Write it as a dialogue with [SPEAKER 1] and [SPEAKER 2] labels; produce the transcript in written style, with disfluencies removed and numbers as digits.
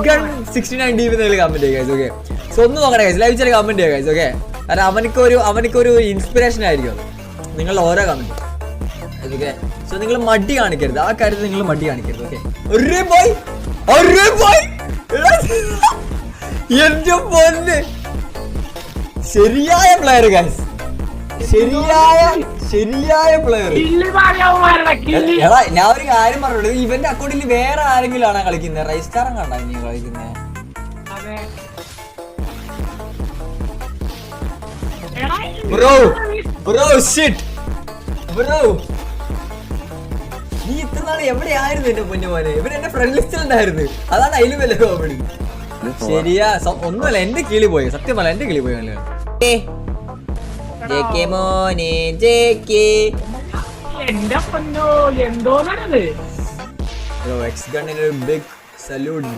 [SPEAKER 1] XGun69 നിങ്ങൾ comment ചെയ്യുക guys. Okay, so ഒന്ന് നോക്കണേ ഗൈസ്, ലൈവ് ചാനൽ കമന്റ് ചെയ്യുക ഗൈസ്. ഓക്കെ, കാരണം അവനക്കൊരു ഇൻസ്പിറേഷൻ ആയിരിക്കും നിങ്ങളുടെ ഓരോ കമന്റ്. ഓക്കെ, സോ നിങ്ങൾ മടി കാണിക്കരുത്, ആ കാര്യത്തിൽ നിങ്ങൾ മടി കാണിക്കരുത്. ഓക്കെ, എന്റെ പൊന്ന്, ശരിയായ പ്ലെയർ ഗൈസ്, ശരിയായ പ്ലെയർ. എടാ ഞാൻ ഒരു കാര്യം പറഞ്ഞോളൂ, ഇവന്റെ അക്കൗണ്ടിൽ വേറെ ആരെങ്കിലും ആണോ കളിക്കുന്നത്? റൈസ്റ്റാറും കണ്ടാ നീ കളിക്കുന്നത്? ബ്രോ ഷിറ്റ് ബ്രോ, നീ ഇത്ര നാള് എവിടെയായിരുന്നു എന്റെ പൊന്നുമോനെ? ഇവൻ എന്റെ ഫ്രണ്ട് ലിസ്റ്റിൽ ഉണ്ടായിരുന്നു, അതാണ് അതിലും വല്ല കോമഡി. ശരിയാ, ഒന്നുമല്ല, എന്റെ കിളി പോയി, സത്യം പറഞ്ഞ എന്റെ കിളി പോയി. XGun big salute.